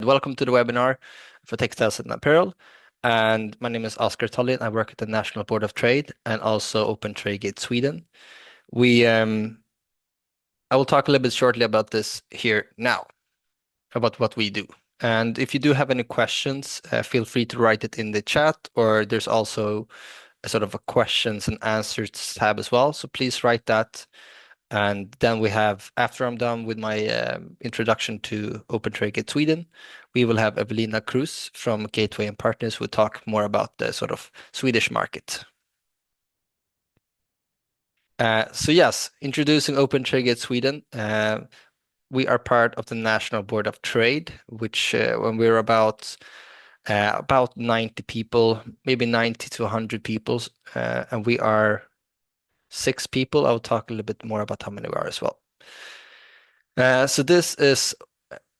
Welcome to the webinar for Textiles and Apparel. And my name is Oscar Tollin. I work at the National Board of Trade and also Open Trade Gate Sweden. I will talk a little bit shortly about this here now, about what we do. And if you do have any questions, feel free to write it in the chat, or there's also a sort of a questions and answers tab as well. So please write that. And then we have, after I'm done with my introduction to Open Trade Gate Sweden, we will have Evelina Cruz from Gateway and Partners who will talk more about the sort of Swedish market. So yes, introducing Open Trade Gate Sweden. We are part of the National Board of Trade, which when we're about 90 people, maybe 90 to 100 people, and we are 6 people. I'll talk a little bit more about how many we are as well. So this is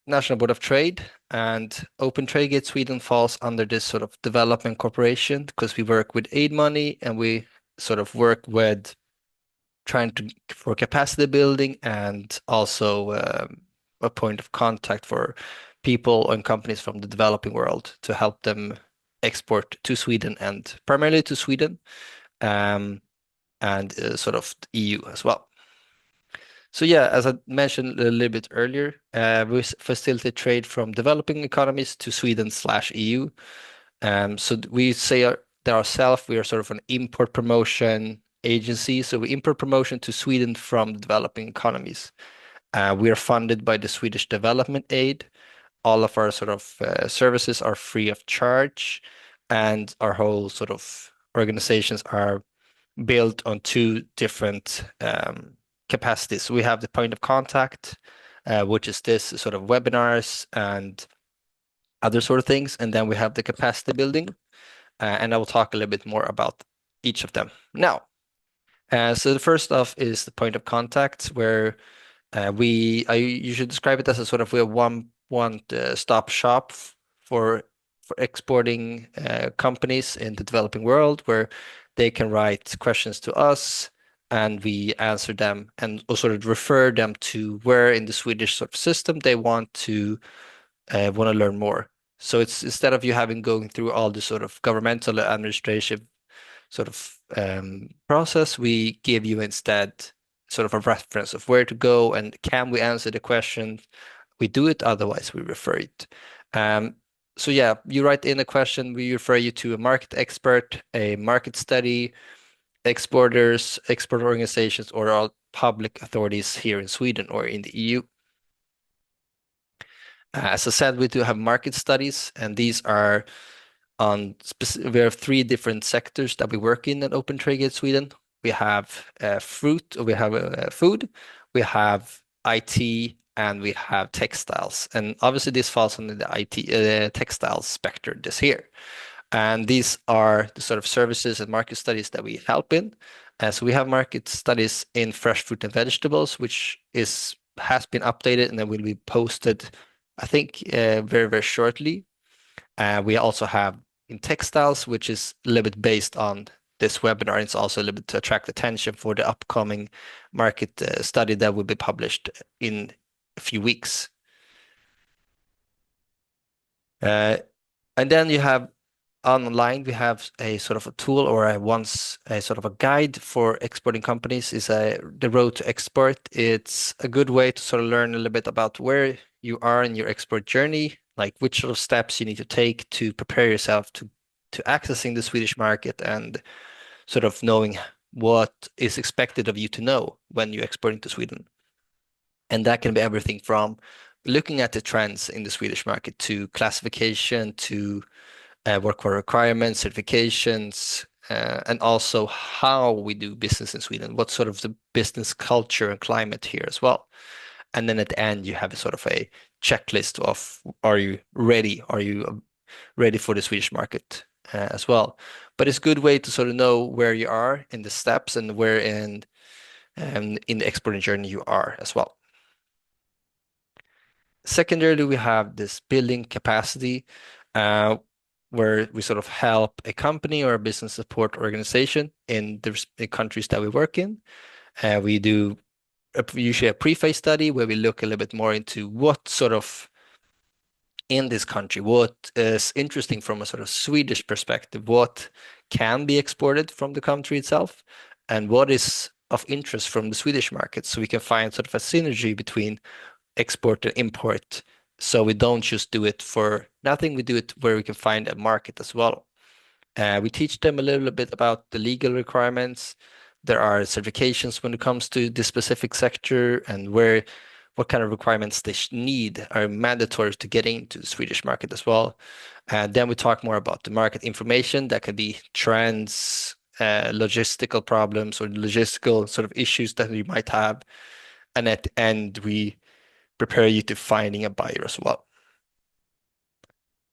National Board of Trade, and Open Trade Gate Sweden falls under this sort of development corporation because we work with aid money and we sort of work with trying to for capacity building and also a point of contact for people and companies from the developing world to help them export to Sweden and primarily to Sweden and sort of the EU as well. So yeah, as I mentioned a little bit earlier, we facilitate trade from developing economies to Sweden/EU. So we say that ourselves, we are sort of an import promotion agency. So we import promotion to Sweden from developing economies. We are funded by the Swedish Development Aid. All of our sort of services are free of charge, and our whole sort of organizations are built on 2 different capacities. We have the point of contact, which is this sort of webinars and other sort of things. And then we have the capacity building, and I will talk a little bit more about each of them now. So the first off is the point of contact, where you should describe it as a sort of a one stop shop for exporting companies in the developing world, where they can write questions to us and we answer them and sort of refer them to where in the Swedish sort of system they want to learn more. So it's instead of you having going through all the sort of governmental administrative sort of process, we give you instead sort of a reference of where to go and can we answer the question. We do it, otherwise we refer it. So yeah, you write in a question, we refer you to a market expert, a market study, exporters, export organizations, or all public authorities here in Sweden or in the EU. As I said, we do have market studies, and these are on we have 3 different sectors that we work in at Open Trade Gate Sweden. We have fruit, we have food, we have IT, and we have textiles. And obviously this falls under the IT textiles spectrum this here. And these are the sort of services and market studies that we help in. So we have market studies in fresh fruit and vegetables, which has been updated and then will be posted, I think, very, very shortly. We also have in textiles, which is a little bit based on this webinar. It's also a little bit to attract attention for the upcoming market study that will be published in a few weeks. And then you have online, we have a sort of a tool or a sort of a guide for exporting companies is the road to export. It's a good way to sort of learn a little bit about where you are in your export journey, like which sort of steps you need to take to prepare yourself to accessing the Swedish market and sort of knowing what is expected of you to know when you export into Sweden. And that can be everything from looking at the trends in the Swedish market to classification to work for requirements, certifications, and also how we do business in Sweden, what sort of the business culture and climate here as well. And then at the end, you have a sort of a checklist of are you ready? Are you ready for the Swedish market as well? But it's a good way to sort of know where you are in the steps and where in the exporting journey you are as well. Secondarily, we have this building capacity, where we sort of help a company or a business support organization in the countries that we work in. We do usually a pre-phase study where we look a little bit more into what sort of in this country, what is interesting from a sort of Swedish perspective, what can be exported from the country itself, and what is of interest from the Swedish market. So we can find sort of a synergy between export and import. So we don't just do it for nothing, we do it where we can find a market as well. We teach them a little bit about the legal requirements. There are certifications when it comes to this specific sector and what kind of requirements they need are mandatory to get into the Swedish market as well. And then we talk more about the market information that could be trends, logistical problems or logistical sort of issues that you might have. And at the end, we prepare you to finding a buyer as well.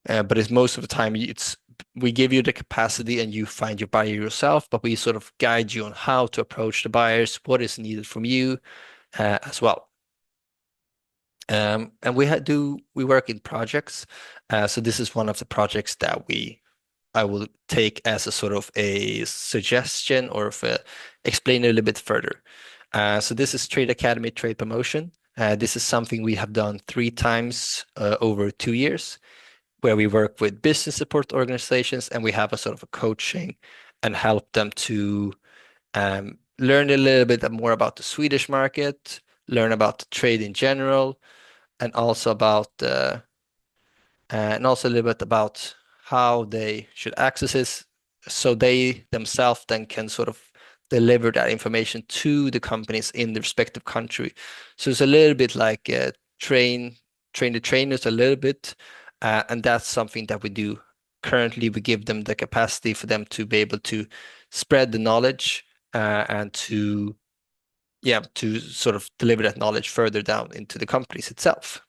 But it's most of the time it's we give you the capacity and you find your buyer yourself, but we sort of guide you on how to approach the buyers, what is needed from you as well. And we work in projects. So this is one of the projects that I will take as a sort of a suggestion or if explain a little bit further. So this is Trade Academy Trade Promotion. This is something we have done 3 times over 2 years, where we work with business support organizations and we have a sort of a coaching and help them to learn a little bit more about the Swedish market, learn about the trade in general, and also a little bit about how they should access this so they themselves then can sort of deliver that information to the companies in the respective country. So it's a little bit like train the trainers a little bit, and that's something that we do currently. We give them the capacity for them to be able to spread the knowledge and to sort of deliver that knowledge further down into the companies itself.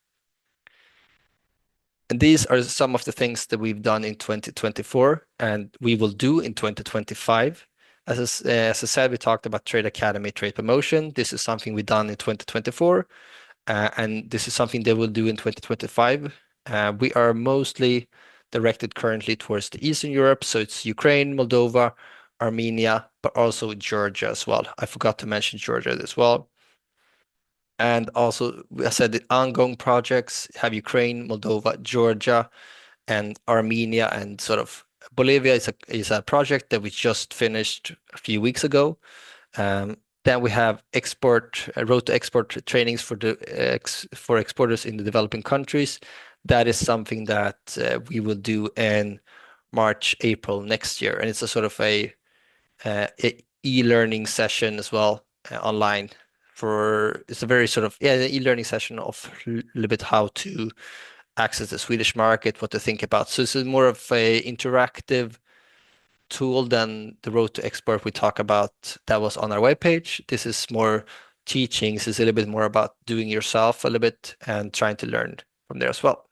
And these are some of the things that we've done in 2024 and we will do in 2025. As I said, we talked about Trade Academy, Trade Promotion. This is something we've done in 2024, and this is something they will do in 2025. We are mostly directed currently towards the Eastern Europe, so it's Ukraine, Moldova, Armenia, but also Georgia as well. I forgot to mention Georgia as well. And also, I said the ongoing projects have Ukraine, Moldova, Georgia, and Armenia, and sort of Bolivia is a project that we just finished a few weeks ago. Then we have road to export trainings for exporters in the developing countries. That is something that we will do in March, April next year, and it's a sort of a e-learning session as well online. It's a very sort of an e-learning session of a little bit how to access the Swedish market, what to think about. So this is more of a interactive tool than the road to export we talk about that was on our webpage. This is more teaching. This is a little bit more about doing yourself a little bit and trying to learn from there as well.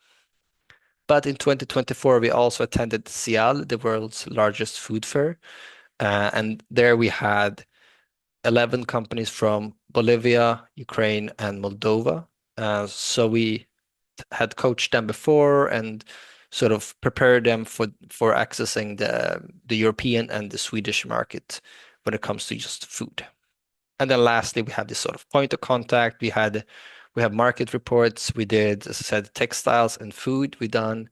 But in 2024, we also attended Cial, the world's largest food fair. And there we had 11 companies from Bolivia, Ukraine, and Moldova. So we had coached them before and sort of prepared them for accessing the European and the Swedish market when it comes to just food. And then lastly, we have this sort of point of contact. We have market reports. We did, as I said, textiles and food we done.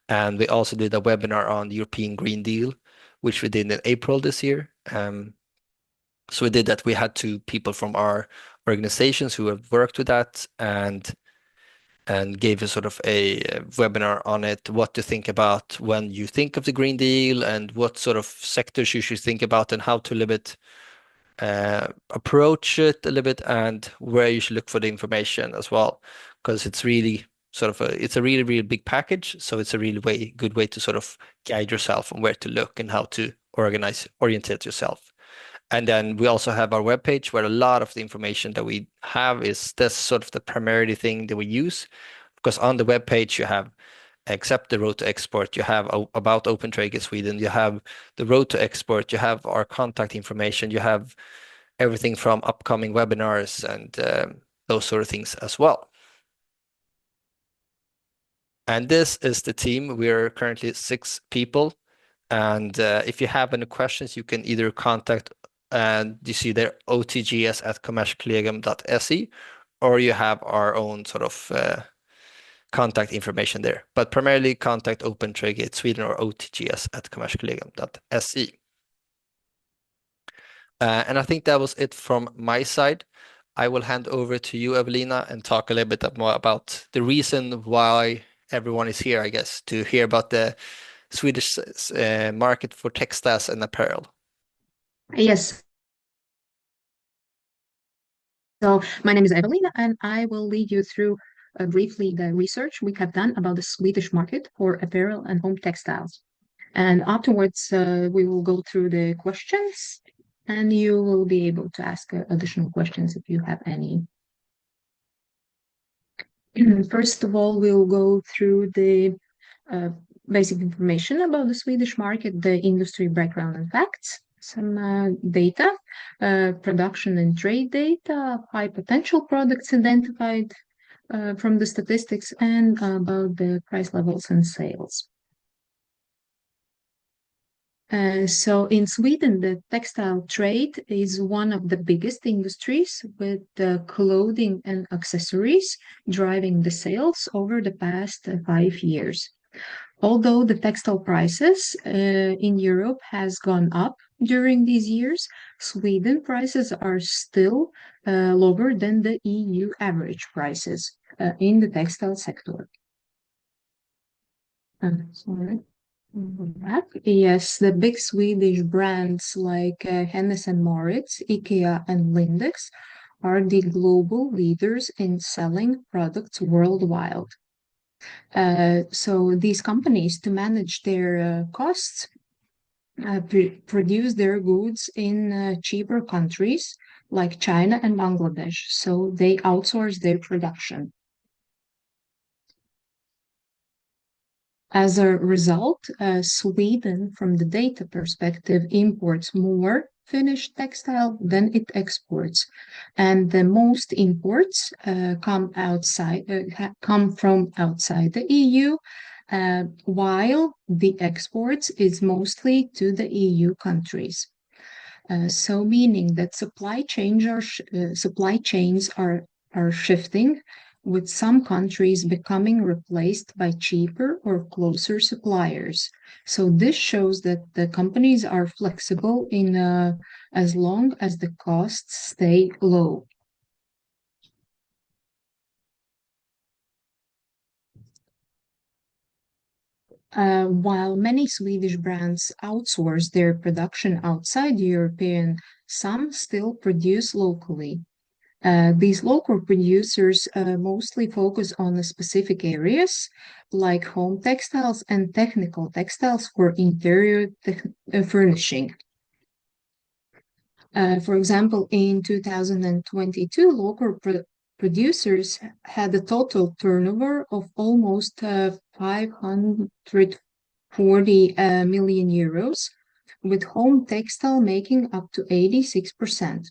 And we also did a webinar on the European Green Deal, which we did in April this year. So we did that. We had 2 people from our organizations who have worked with that and gave a sort of a webinar on it, what to think about when you think of the Green Deal and what sort of sectors you should think about and how to a little bit approach it a little bit and where you should look for the information as well, because it's really sort of it's a really, really big package. So it's a really good way to sort of guide yourself on where to look and how to orientate yourself. And then we also have our webpage where a lot of the information that we have is this sort of the primary thing that we use. Because on the webpage you have, except the road to export, you have about Open Trade in Sweden, you have the road to export, you have our contact information, you have everything from upcoming webinars and those sort of things as well. And this is the team. We're currently 6 people. And if you have any questions, you can either contact and you see there otgs@kommerskollegium.se, or you have our own sort of contact information there, but primarily contact Open Tradegate Sweden or OTGS at kommerskollegium.se. And I think that was it from my side. I will hand over to you, Evelina, and talk a little bit more about the reason why everyone is here, I guess, to hear about the Swedish market for textiles and apparel. Yes. So my name is Evelina, and I will lead you through briefly the research we have done about the Swedish market for apparel and home textiles. And afterwards, we will go through the questions, and you will be able to ask additional questions if you have any. First of all, we'll go through the uh, basic information about the Swedish market, the industry background and facts, some data, production and trade data, high potential products identified from the statistics, and about the price levels and sales. So in Sweden, the textile trade is one of the biggest industries, with clothing and accessories driving the sales over the past 5 years. Although the textile prices in Europe has gone up during these years, Sweden prices are still lower than the EU average prices in the textile sector. Sorry. Yes, the big Swedish brands like Hennes and Mauritz, IKEA, and Lindex are the global leaders in selling products worldwide. So these companies, to manage their costs, produce their goods in cheaper countries like China and Bangladesh. So they outsource their production. As a result, Sweden, from the data perspective, imports more finished textile than it exports, and the most imports come from outside the EU, while the exports is mostly to the EU countries. So meaning that supply chains are shifting, with some countries becoming replaced by cheaper or closer suppliers. So this shows that the companies are flexible in as long as the costs stay low. While many Swedish brands outsource their production outside European, some still produce locally. These local producers mostly focus on the specific areas like home textiles and technical textiles for interior furnishing. For example, in 2022, local producers had a total turnover of almost 540 million euros, with home textile making up to 86%.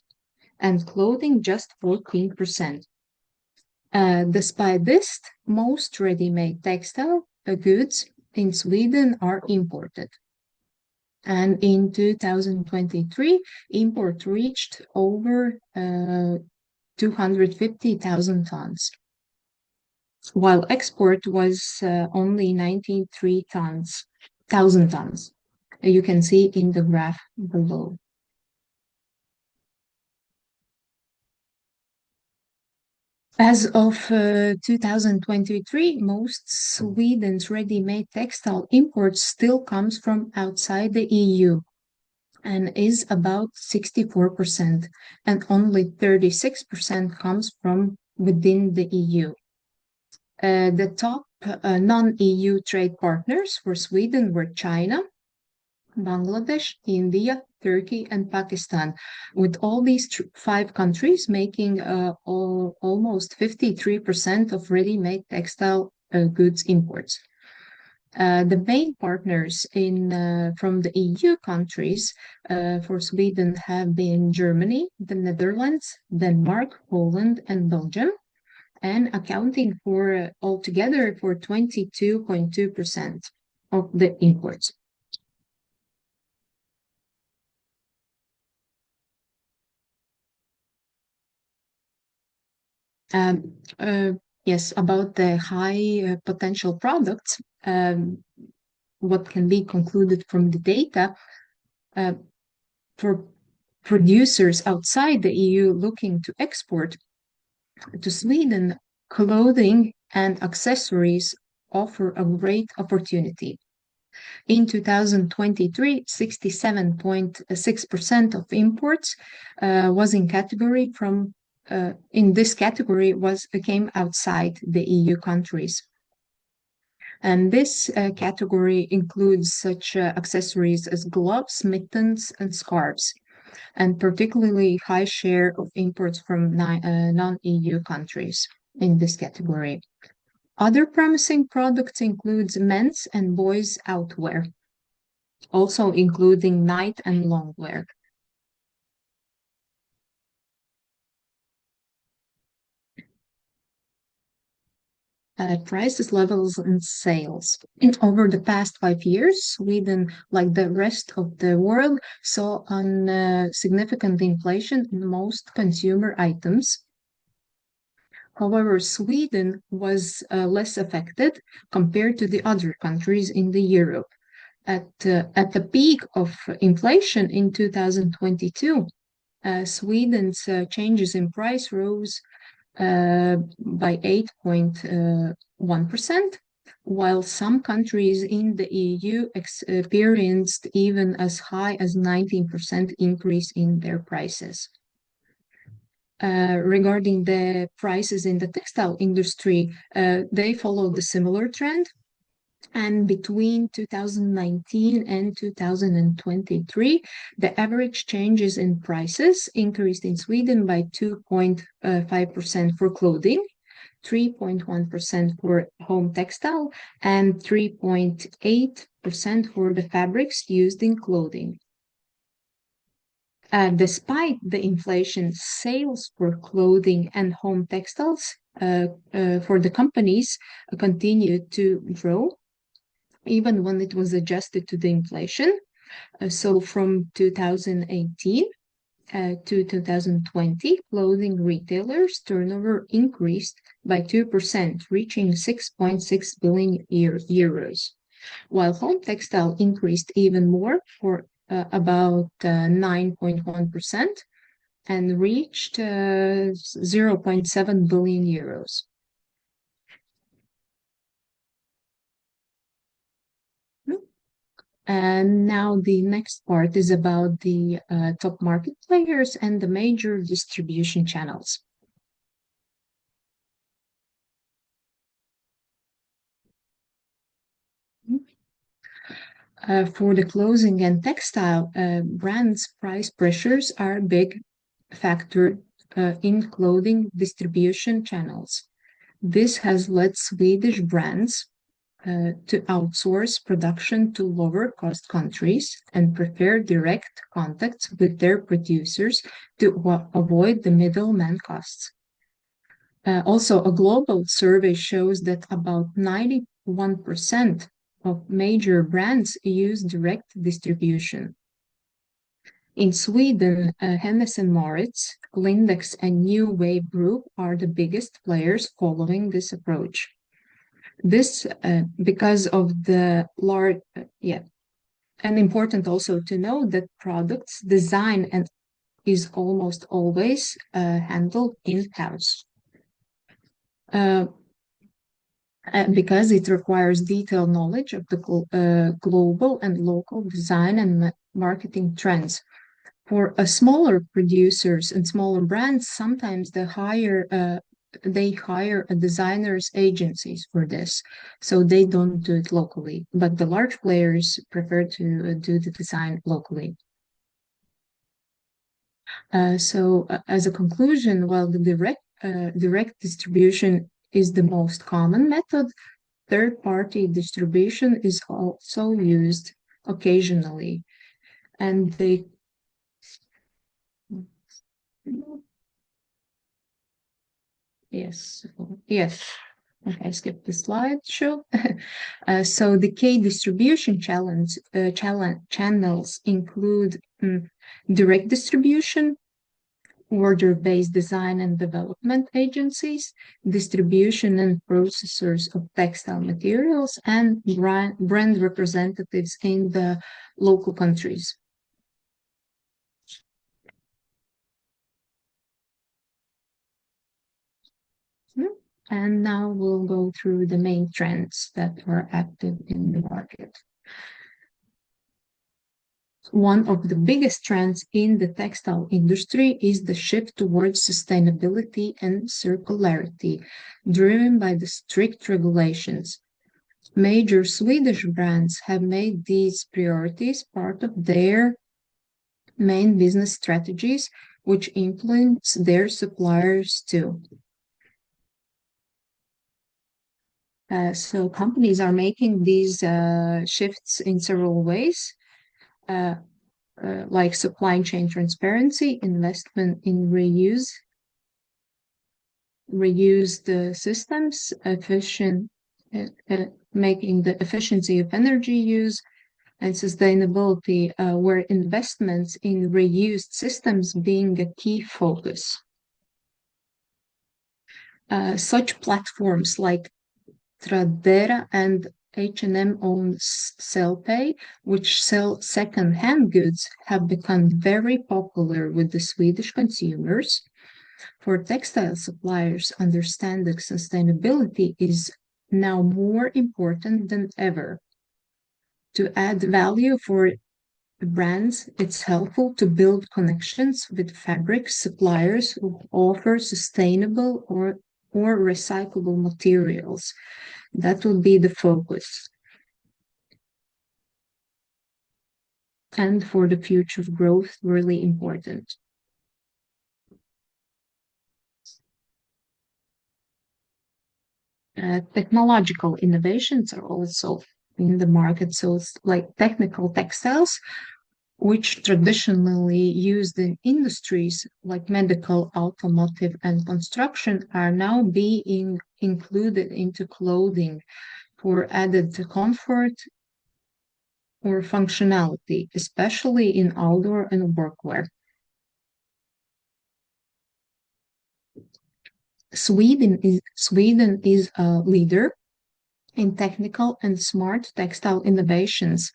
And clothing just 14%. Despite this, most ready-made textile goods in Sweden are imported. And in 2023, import reached over 250,000 tons, while export was only 93,000 tons. You can see in the graph below. As of 2023, most Sweden's ready-made textile imports still comes from outside the EU and is about 64%, and only 36% comes from within the EU. The top non-EU trade partners for Sweden were China, Bangladesh, India, Turkey, and Pakistan, with all these five countries making almost 53% of ready-made textile goods imports. The main partners from the EU countries for Sweden have been Germany, the Netherlands, Denmark, Poland, and Belgium, and accounting for altogether for 22.2% of the imports. Yes, about the high potential products, what can be concluded from the data uh, for producers outside the EU looking to export to Sweden, clothing and accessories offer a great opportunity. In 2023, 67.6% of imports was in this category was came outside the EU countries. And this category includes such accessories as gloves, mittens, and scarves, and particularly high share of imports from non-EU countries in this category. Other promising products includes men's and boys' outwear, also including night and long wear. Prices, levels, and sales. Over the past 5 years, Sweden, like the rest of the world, saw significant inflation in most consumer items. However, Sweden was less affected compared to the other countries in the Europe. At the peak of inflation in 2022, Sweden's changes in price rose by 8.1%, while some countries in the EU experienced even as high as 19% increase in their prices. Regarding the prices in the textile industry, they followed a similar trend. And between 2019 and 2023, the average changes in prices increased in Sweden by 2.5% for clothing, 3.1% for home textile, and 3.8% for the fabrics used in clothing. Despite the inflation, sales for clothing and home textiles for the companies continued to grow even when it was adjusted to the inflation. So from 2018 to 2020, clothing retailers' turnover increased by 2%, reaching 6.6 billion euros, while home textile increased even more for about 9.1% and reached 0.7 billion euros. And now the next part is about the top market players and the major distribution channels. For the clothing and textile brands, price pressures are a big factor in clothing distribution channels. This has led Swedish brands to outsource production to lower cost countries and prefer direct contacts with their producers to avoid the middleman costs. Also, a global survey shows that about 91% of major brands use direct distribution. In Sweden, Hennes & Mauritz, Lindex, and New Wave Group are the biggest players following this approach. This because of the large, and important also to know that products design and is almost always handled in-house. Because it requires detailed knowledge of the global and local design and marketing trends. For smaller producers and smaller brands, sometimes they hire a designers agencies for this, so they don't do it locally. But the large players prefer to do the design locally. As a conclusion, while the direct distribution is the most common method, third-party distribution is also used occasionally, and they yes, yes. Okay, skip the slideshow. So the key distribution channels include direct distribution, order-based design and development agencies, distribution and processors of textile materials, and brand representatives in the local countries. And now we'll go through the main trends that are active in the market. One of the biggest trends in the textile industry is the shift towards sustainability and circularity, driven by the strict regulations. Major Swedish brands have made these priorities part of their main business strategies, which influence their suppliers too. So companies are making these shifts in several ways, like supply chain transparency, investment in reused systems, making the efficiency of energy use, and sustainability, where investments in reused systems being a key focus. Such platforms like Tradera and H&M own Sellpay, which sell second-hand goods, have become very popular with the Swedish consumers. For textile suppliers, understanding sustainability is now more important than ever. To add value for brands, it's helpful to build connections with fabric suppliers who offer sustainable or recyclable materials. That would be the focus. And for the future growth, really important. Technological innovations are also in the market. So it's like technical textiles, which traditionally used in industries like medical, automotive, and construction, are now being included into clothing for added comfort or functionality, especially in outdoor and workwear. Sweden is a leader in technical and smart textile innovations.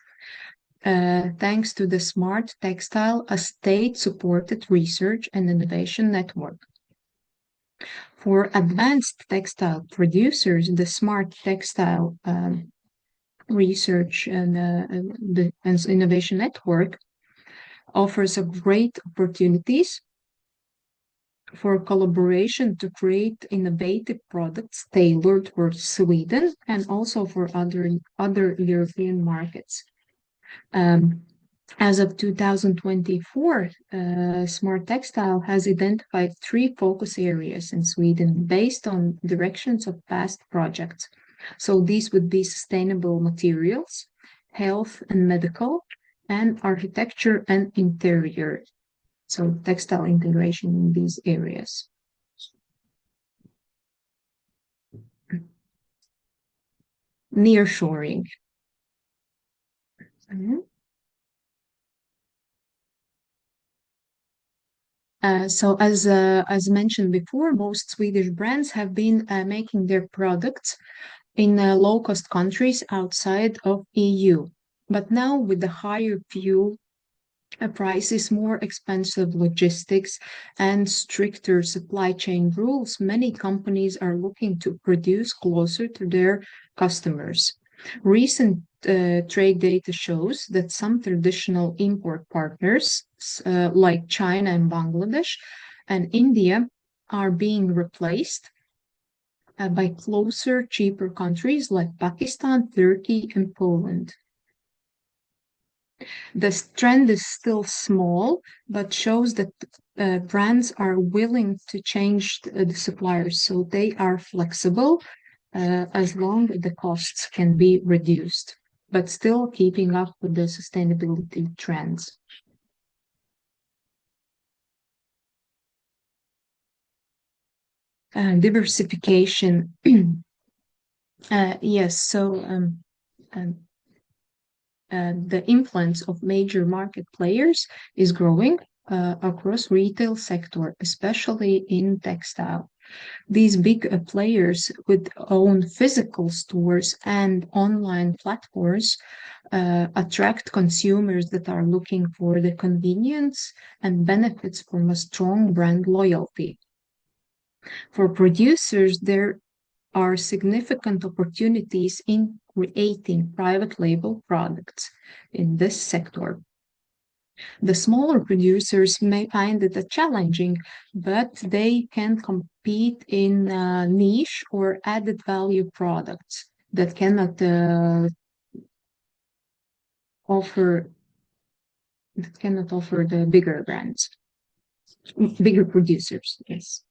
Thanks to the Smart Textile, a state-supported research and innovation network. For advanced textile producers, the Smart Textile Research and Innovation Network offers a great opportunities for collaboration to create innovative products tailored for Sweden and also for other European markets. As of 2024, Smart Textile has identified 3 focus areas in Sweden based on directions of past projects. So these would be sustainable materials, health and medical, and architecture and interior. So textile integration in these areas. Nearshoring. So as mentioned before, most Swedish brands have been making their products in low-cost countries outside of EU. But now with the higher fuel prices, more expensive logistics, and stricter supply chain rules, many companies are looking to produce closer to their customers. Recent trade data shows that some traditional import partners, like China and Bangladesh and India, are being replaced by closer, cheaper countries like Pakistan, Turkey, and Poland. This trend is still small, but shows that brands are willing to change the suppliers, so they are flexible as long as the costs can be reduced, but still keeping up with the sustainability trends. Diversification. Yes, so the influence of major market players is growing. across retail sector, especially in textile. These big players with own physical stores and online platforms attract consumers that are looking for the convenience and benefits from a strong brand loyalty. For producers, there are significant opportunities in creating private label products in this sector. The smaller producers may find it challenging, but they can compete in niche or added value products that cannot offer the bigger brands, bigger producers. Yes.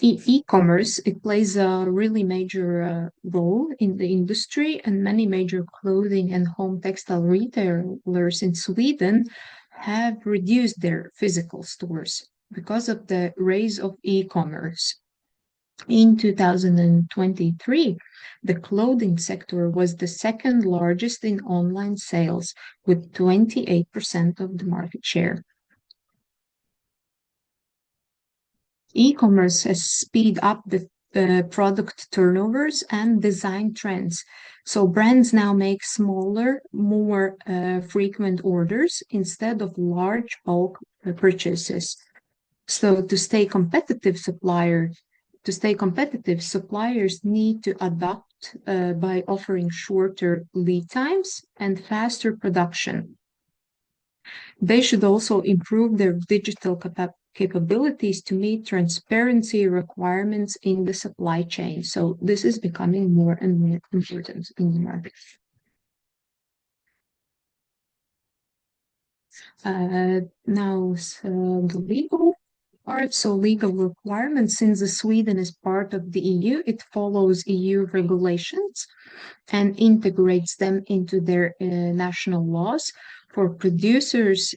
E-commerce, it plays a really major role in the industry, and many major clothing and home textile retailers in Sweden have reduced their physical stores because of the rise of e-commerce. In 2023, the clothing sector was the second largest in online sales with 28% of the market share. E-commerce has speed up the product turnovers and design trends. So brands now make smaller, more frequent orders instead of large bulk purchases. So to stay competitive, suppliers need to adapt by offering shorter lead times and faster production. They should also improve their digital capabilities to meet transparency requirements in the supply chain. So this is becoming more and more important in the market. Now, the legal part. So legal requirements, since Sweden is part of the EU, it follows EU regulations and integrates them into their national laws. For producers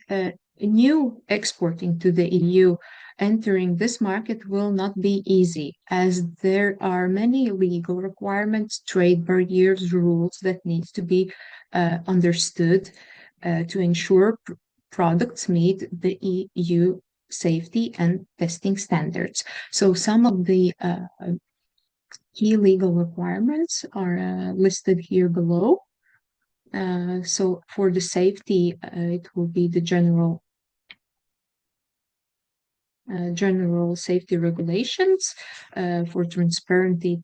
new exporting to the EU, entering this market will not be easy, as there are many legal requirements, trade barriers, rules that needs to be understood to ensure products meet the EU safety and testing standards. So some of the key legal requirements are listed here below. So for the safety, it will be the general safety regulations. For transparency,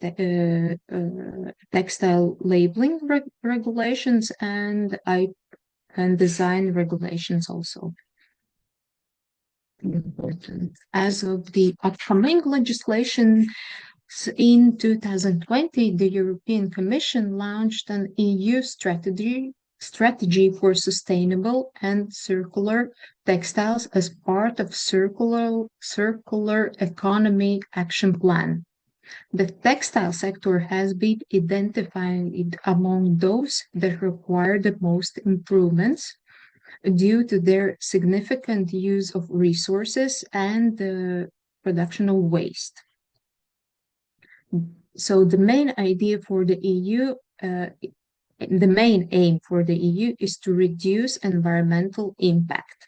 textile labeling regulations and design regulations also important. As of the upcoming legislation, in 2020, the European Commission launched an EU strategy for sustainable and circular textiles as part of circular economy action plan. The textile sector has been identified among those that require the most improvements due to their significant use of resources and the production of waste. So the main idea for the EU, the main aim for the EU is to reduce environmental impact.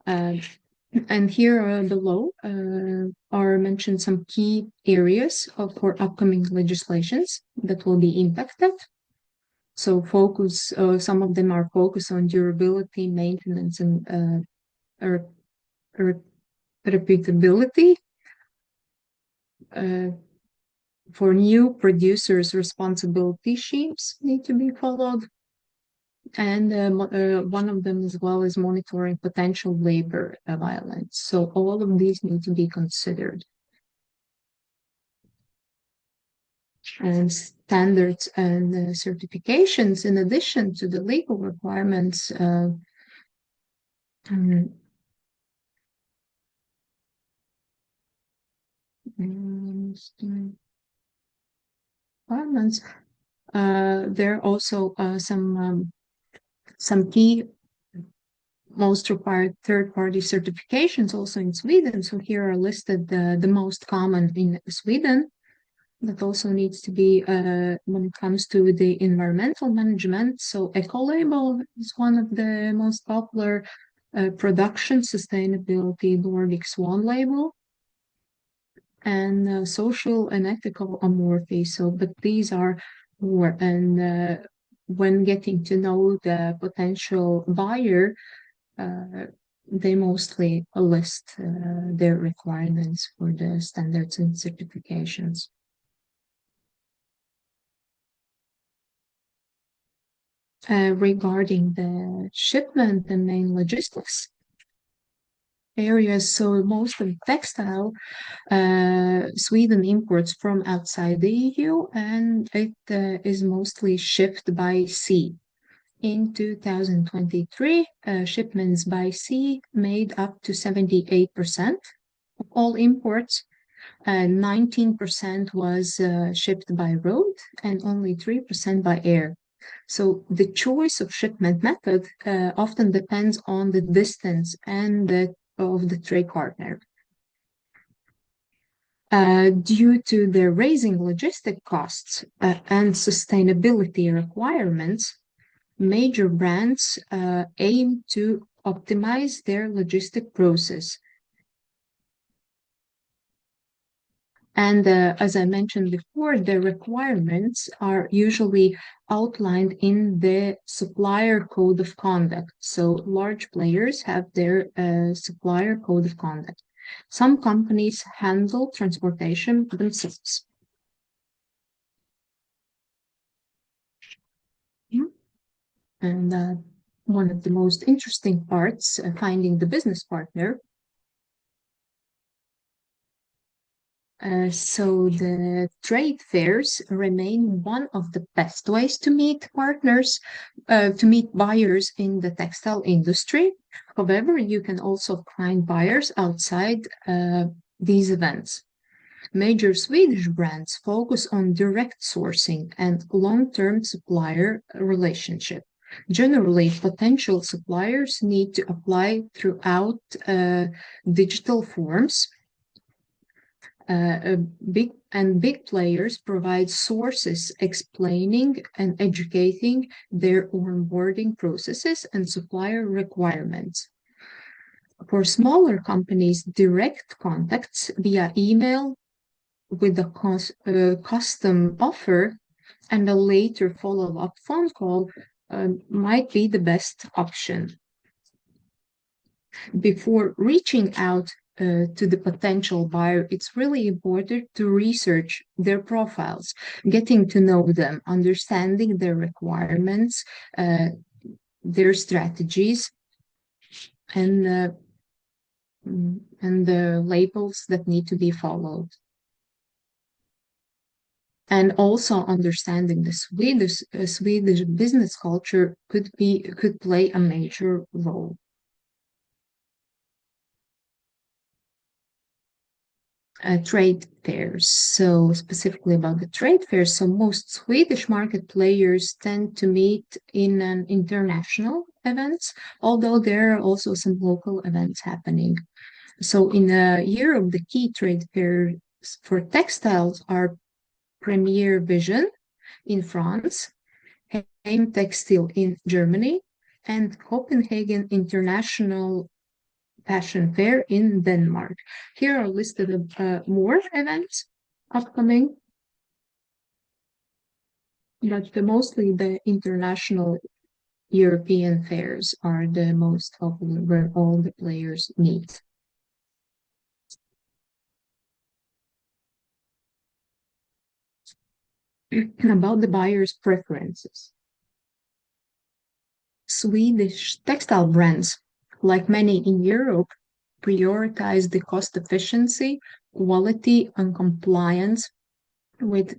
And here below are mentioned some key areas for upcoming legislations that will be impacted. So some of them are focused on durability, maintenance, and repeatability. For new producers, responsibility schemes need to be followed. And one of them as well is monitoring potential labor violence. So all of these need to be considered. And standards and certifications, in addition to the legal requirements, requirements. There are also some key most required third-party certifications also in Sweden. So here are listed the most common in Sweden. that also needs to be when it comes to the environmental management. So eco-label is one of the most popular production sustainability Nordic Swan label and social and ethical amorphy. So, but these are more, and when getting to know the potential buyer, uh, they mostly list their requirements for the standards and certifications. Regarding the shipment and main logistics areas, so most of textile Sweden imports from outside the EU, and it is mostly shipped by sea. In 2023, shipments by sea made up to 78% of all imports. 19% was shipped by road and only 3% by air. So the choice of shipment method often depends on the distance and of the trade partner. Due to the raising logistic costs and sustainability requirements, major brands aim to optimize their logistic process. And as I mentioned before, the requirements are usually outlined in the supplier code of conduct. So large players have their supplier code of conduct. Some companies handle transportation themselves. Yeah. And one of the most interesting parts, finding the business partner. So the trade fairs remain one of the best ways to meet partners, to meet buyers in the textile industry. However, you can also find buyers outside these events. Major Swedish brands focus on direct sourcing and long-term supplier relationship. Generally, potential suppliers need to apply throughout digital forms. Big players provide sources explaining and educating their onboarding processes and supplier requirements. For smaller companies, direct contacts via email with a custom offer and a later follow-up phone call might be the best option. Before reaching out to the potential buyer, it's really important to research their profiles, getting to know them, understanding their requirements, their strategies, and the labels that need to be followed. And also understanding the Swedish business culture could play a major role. Trade fairs. So specifically about the trade fairs, so most Swedish market players tend to meet in an international events, although there are also some local events happening. So in Europe, the key trade fairs for textiles are Premier Vision in France, Heim Textile in Germany, and Copenhagen International Fashion Fair in Denmark. Here are listed more events upcoming, but mostly the international European fairs are the most popular where all the players meet. About the buyer's preferences. Swedish textile brands, like many in Europe, prioritize the cost efficiency, quality, and compliance with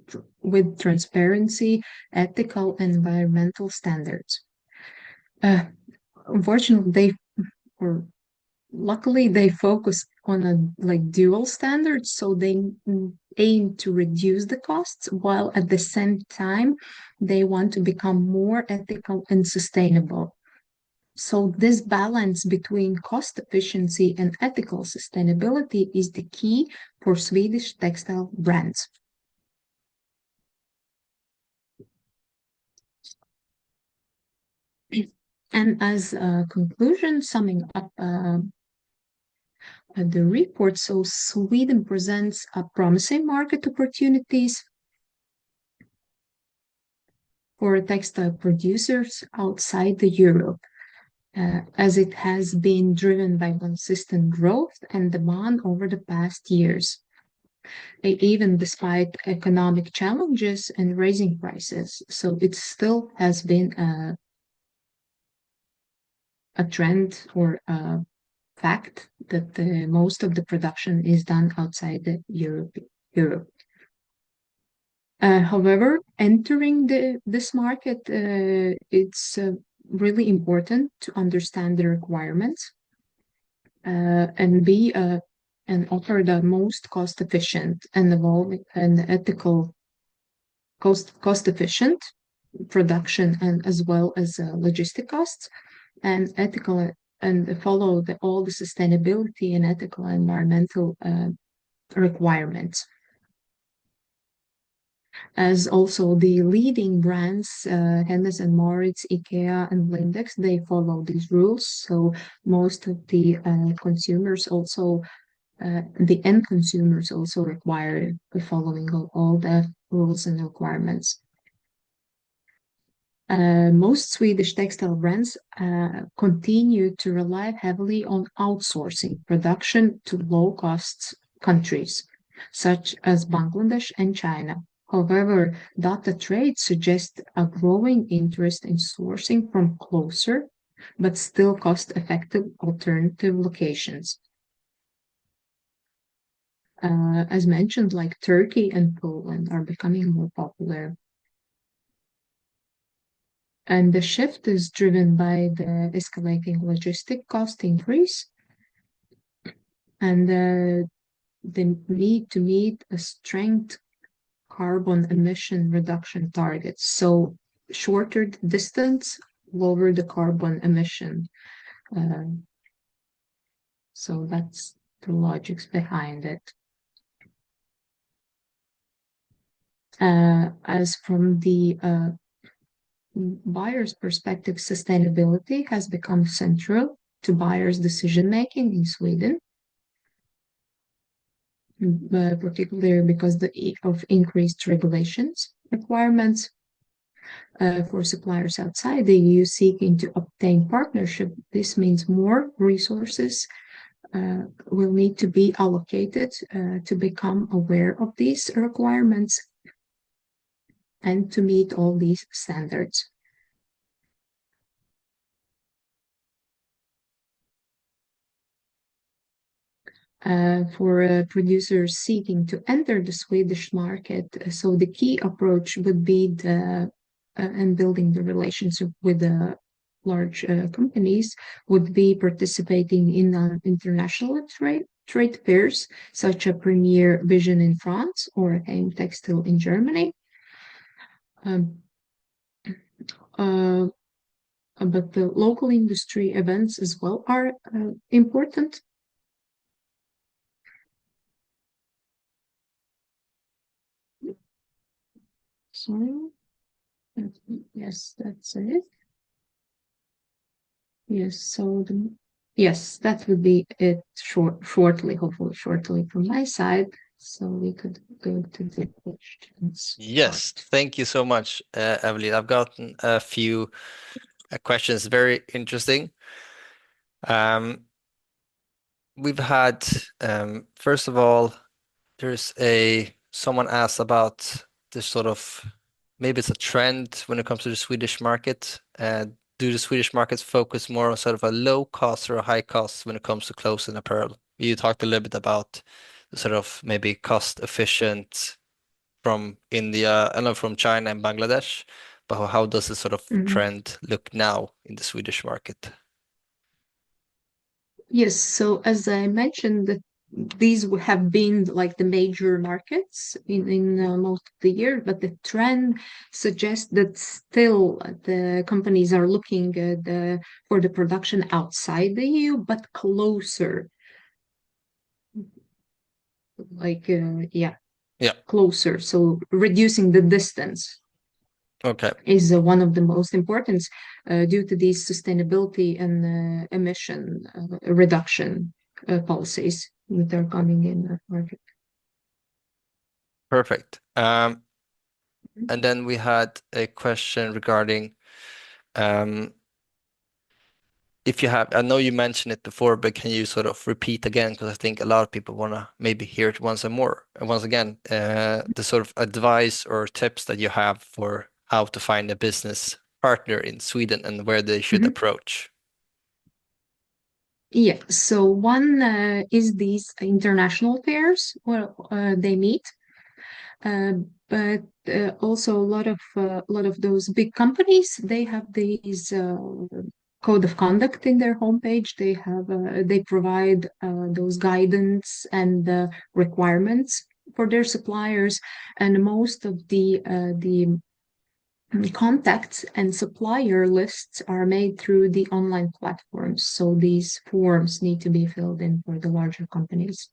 transparency, ethical, and environmental standards. Uh, Unfortunately, or luckily, they focus on a like dual standard, so they aim to reduce the costs while at the same time they want to become more ethical and sustainable. So this balance between cost efficiency and ethical sustainability is the key for Swedish textile brands. And as a conclusion, summing up the report, so Sweden presents a promising market opportunities for textile producers outside the Europe, as it has been driven by consistent growth and demand over the past years, even despite economic challenges and raising prices. So it still has been a trend or a fact that most of the production is done outside the Europe. However, entering this market, it's really important to understand the requirements and be and offer the most cost efficient and evolving and ethical cost efficient production, and as well as logistic costs and ethical, and follow all the sustainability and ethical environmental requirements. As also the leading brands, Hennes and Mauritz, IKEA, and Lindex, they follow these rules. So most of the consumers also, the end consumers also require the following of all the rules and requirements. Most Swedish textile brands continue to rely heavily on outsourcing production to low-cost countries, such as Bangladesh and China. However, data trade suggests a growing interest in sourcing from closer but still cost-effective alternative locations. As mentioned, like Turkey and Poland are becoming more popular. And the shift is driven by the escalating logistic cost increase and the need to meet a strict carbon emission reduction targets. So shorter distance, lower the carbon emission. So that's the logics behind it. As from the buyer's perspective, sustainability has become central to buyers' decision making in Sweden, particularly because of increased regulations requirements for suppliers outside the EU seeking to obtain partnership. This means more resources will need to be allocated to become aware of these requirements and to meet all these standards. For producers seeking to enter the Swedish market, so the key approach would be and building the relationship with the large companies would be participating in international trade fairs, such as Premier Vision in France or AIM Textile in Germany. But the local industry events as well are important. Sorry. Yes, that's it. Yes, so yes, that would be it shortly, hopefully shortly from my side. So we could go to the questions Yes, part. thank you so much, Evelyn. I've gotten a few questions, very interesting. We've had, first of all, there's someone asked about this sort of, maybe it's a trend when it comes to the Swedish market. Do the Swedish markets focus more on sort of a low cost or a high cost when it comes to clothes and apparel? You talked a little bit about the sort of maybe cost efficient from India, I know from China and Bangladesh, but how does the sort of Mhm. trend look now in the Swedish market? Yes, so as I mentioned, that these have been like the major markets in most of the year, but the trend suggests that still the companies are looking for the production outside the EU, but closer, like yeah, Yeah. closer. So reducing the distance. Okay. is one of the most important due to these sustainability and emission reduction policies that are coming in the market. Perfect. And then we had a question regarding um, if you have, I know you mentioned it before, but can you sort of repeat again? Because I think a lot of people want to maybe hear it once and more. And once again, the sort of advice or tips that you have for how to find a business partner in Sweden and where they should Mhm. approach. Yeah, so one is these international fairs where they meet, uh, but also a lot of those big companies they have these code of conduct in their homepage. They provide those guidance and requirements for their suppliers, and most of the contacts and supplier lists are made through the online platforms. So these forms need to be filled in for the larger companies.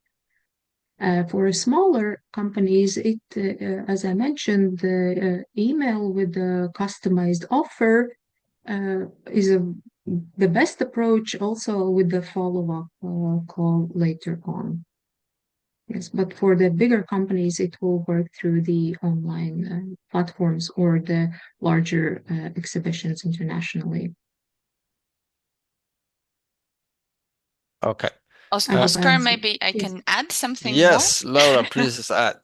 For smaller companies, as I mentioned, the email with the customized offer is the best approach, also with the follow-up call later on. Yes, but for the bigger companies, it will work through the online platforms or the larger exhibitions internationally. Okay. I hope I Oscar, answered. maybe I Yes. can add something more. Yes, Laura, please add.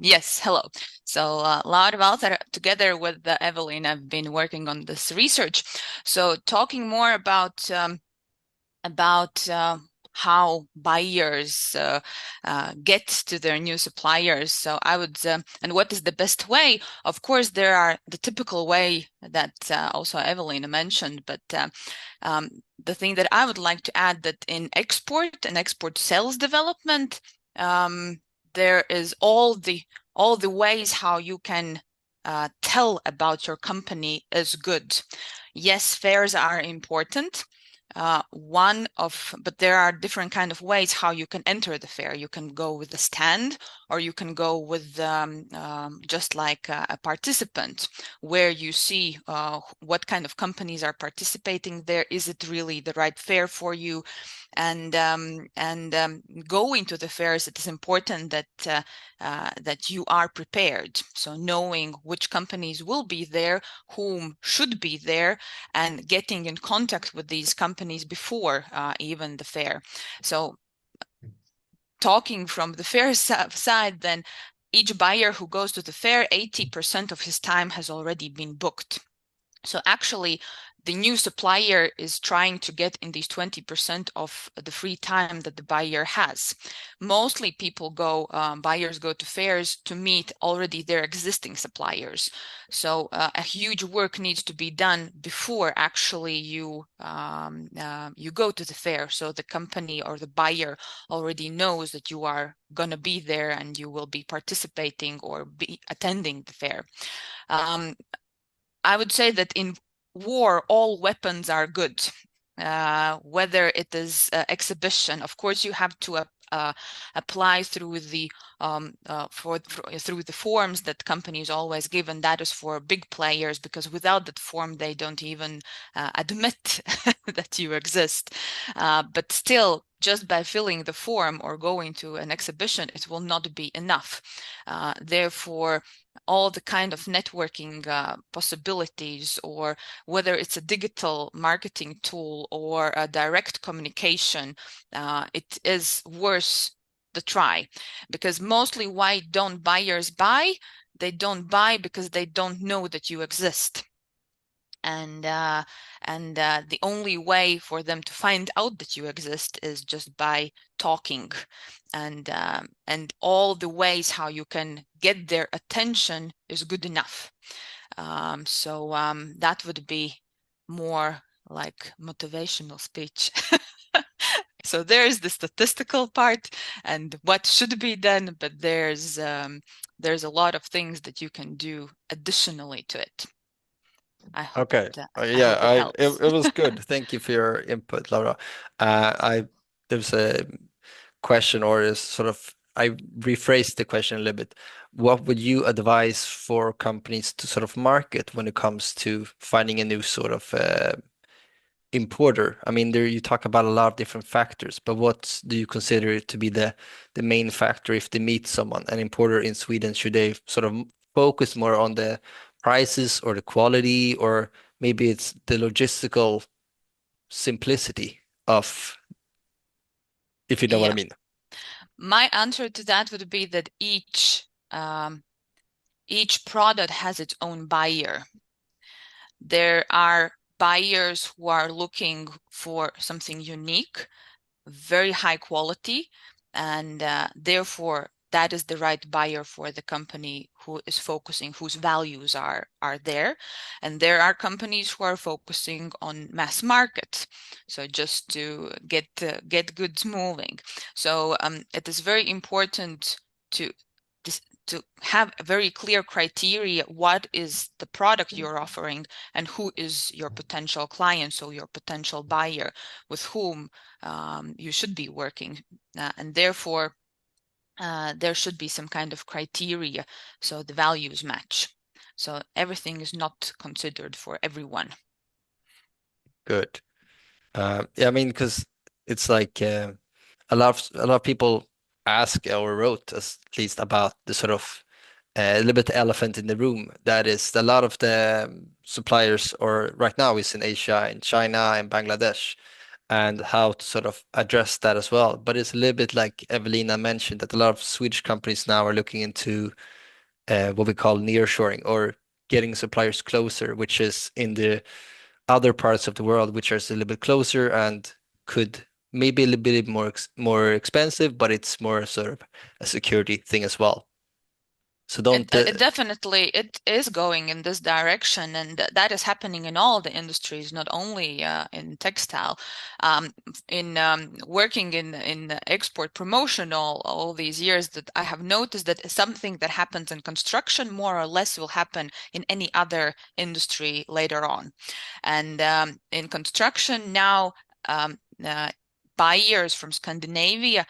Yes, hello. So a lot about that together with Evelyn, I've been working on this research. So talking more about how buyers get to their new suppliers. So I would, and what is the best way? Of course, there are the typical way that also Evelyn mentioned, but the thing that I would like to add that in export and export sales development, there is all the ways how you can tell about your company is good. Yes, fairs are important. But there are different kind of ways how you can enter the fair. You can go with a stand, or you can go with just like a participant, where you see what kind of companies are participating there. Is it really the right fair for you? And going to the fairs, it is important that you are prepared. So knowing which companies will be there, whom should be there, and getting in contact with these companies before even the fair. So talking from the fair side, then each buyer who goes to the fair, 80% of his time has already been booked. So actually, the new supplier is trying to get in these 20% of the free time that the buyer has. Mostly buyers go to fairs to meet already their existing suppliers. So a huge work needs to be done before actually you go to the fair. So the company or the buyer already knows that you are going to be there and you will be participating or be attending the fair. I would say that in war, all weapons are good. Whether it is exhibition, of course, you have to apply through the through the forms that companies always give, and that is for big players, because without that form, they don't even admit that you exist. But still, just by filling the form or going to an exhibition, it will not be enough. Therefore, all the kind of networking possibilities, or whether it's a digital marketing tool or a direct communication, it is worth the try. Because mostly why don't buyers buy? They don't buy because they don't know that you exist. And the only way for them to find out that you exist is just by talking, and all the ways how you can get their attention is good enough. So that would be more like motivational speech. So there's the statistical part and what should be done, but there's a lot of things that you can do additionally to it. Okay. I Yeah, hope it helps. it was good. Thank you for your input, Laura. I There's a question, or is sort of I rephrased the question a little bit. what would you advise for companies to sort of market when it comes to finding a new sort of importer? I mean, there you talk about a lot of different factors, but what do you consider to be the main factor if they meet someone, an importer in Sweden? Should they sort of focus more on the prices or the quality, or maybe it's the logistical simplicity of, if you know what I Yeah. mean? My answer to that would be that each product has its own buyer. There are buyers who are looking for something unique, very high quality, and therefore that is the right buyer for the company who is focusing, whose values are there. And there are companies who are focusing on mass market, so just to get goods moving. So it is very important to to have a very clear criteria. What is the product you're offering, and who is your potential client, so your potential buyer, with whom you should be working, and therefore there should be some kind of criteria so the values match. So everything is not considered for everyone. Good. Yeah, I mean, because it's like a lot of people ask or wrote at least about the sort of a little bit elephant in the room. That is a lot of the suppliers, or right now is in Asia, in China, and Bangladesh, and how to sort of address that as well. But it's a little bit like Evelina mentioned that a lot of Swedish companies now are looking into what we call nearshoring, or getting suppliers closer, which is in the other parts of the world, which are a little bit closer and could maybe a little bit more expensive, but it's more sort of a security thing as well. So don't It definitely it is going in this direction, and that is happening in all the industries, not only in textile. In working in export promotion all these years, that I have noticed that something that happens in construction more or less will happen in any other industry later on. And in construction now, buyers from Scandinavia,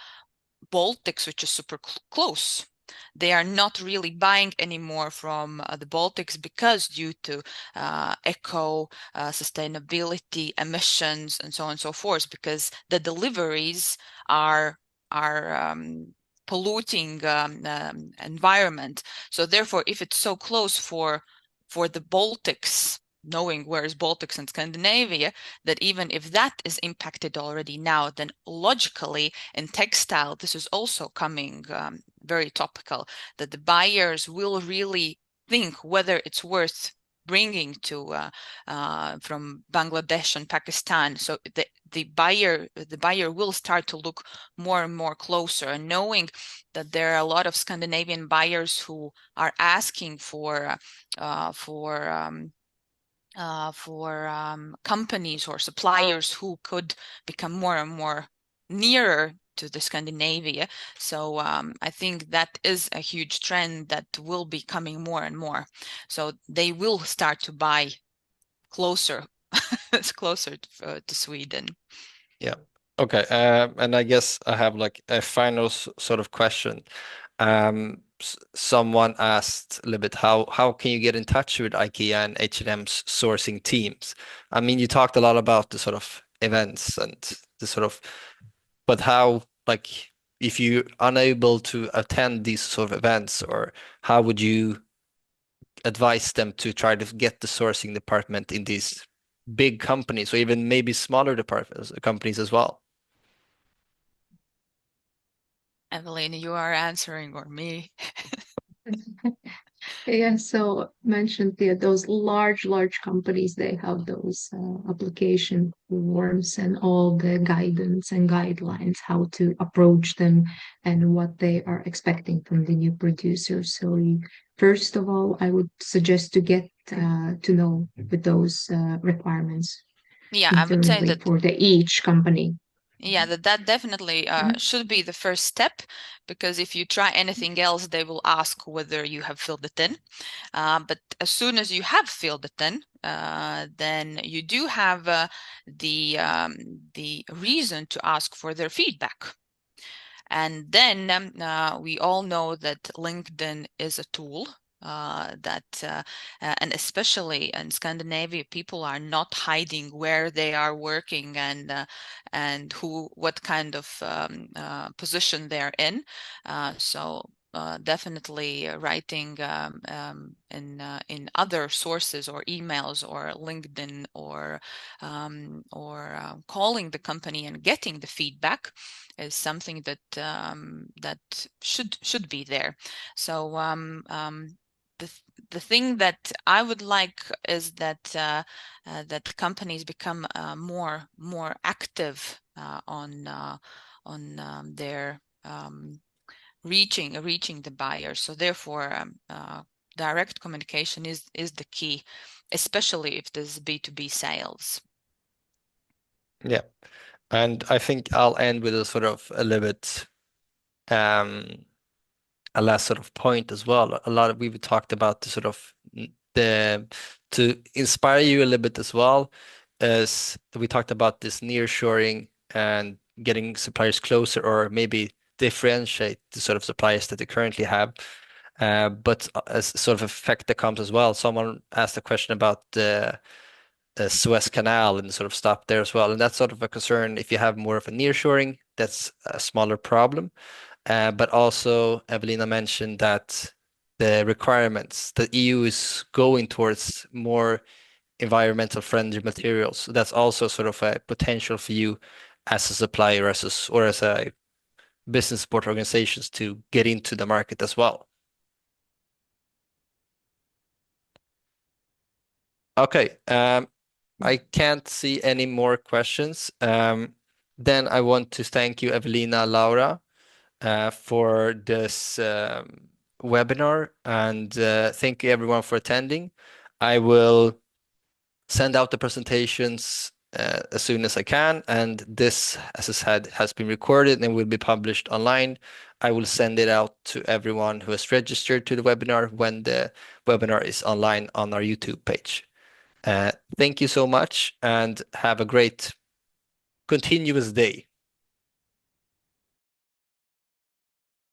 Baltics, which is super close, they are not really buying anymore from the Baltics, because due to sustainability, emissions, and so on and so forth, because the deliveries are polluting environment. So therefore, if it's so close for the Baltics, knowing where is Baltics and Scandinavia, that even if that is impacted already now, then logically in textile, this is also coming very topical, that the buyers will really think whether it's worth bringing to from Bangladesh and Pakistan. So the buyer will start to look more and more closer, and knowing that there are a lot of Scandinavian buyers who are asking for companies or suppliers who could become more and more nearer to the Scandinavia. So I think that is a huge trend that will be coming more and more. So they will start to buy closer, closer to Sweden. Yeah. Okay. And I guess I have like a final sort of question. Someone asked a little bit how can you get in touch with IKEA and H&M's sourcing teams? I mean, you talked a lot about the sort of events and the sort of, but how, like, if you're unable to attend these sort of events, or how would you advise them to try to get the sourcing department in these big companies, or even maybe smaller departments, companies as well? Evelyn, you are answering, or me? Yeah, so mentioned there, those large companies, they have those application forms and all the guidance and guidelines, how to approach them and what they are expecting from the new producer. So first of all, I would suggest to get to know with those requirements Yeah, I would say internally that. for the each company. Yeah, that definitely Mhm. should be the first step, because if you try anything else, they will ask whether you have filled it in. But as soon as you have filled it in, then you do have the reason to ask for their feedback. And then we all know that LinkedIn is a tool and especially in Scandinavia, people are not hiding where they are working and what kind of position they're in. So definitely writing in other sources or emails or LinkedIn or calling the company and getting the feedback is something that should be there. So the thing that I would like is that that companies become more active on their reaching the buyer. So therefore, direct communication is the key, especially if there's B2B sales. Yeah. And I think I'll end with a sort of a little bit a last sort of point as well. A lot of we've talked about the sort of the to inspire you a little bit as well as we talked about this nearshoring and getting suppliers closer or maybe differentiate the sort of suppliers that they currently have. But as sort of effect that comes as well. Someone asked a question about the Suez Canal and sort of stop there as well. And that's sort of a concern if you have more of a nearshoring, that's a smaller problem. But also, Evelina mentioned that the requirements, the EU is going towards more environmental friendly materials. So that's also sort of a potential for you as a supplier, or as a business support organizations to get into the market as well. Okay, I can't see any more questions. Then I want to thank you, Evelina, Laura, for this webinar, and thank you everyone for attending. I will send out the presentations as soon as I can, and this, as I said, has been recorded and will be published online. I will send it out to everyone who has registered to the webinar when the webinar is online on our YouTube page. Thank you so much and have a great continuous day.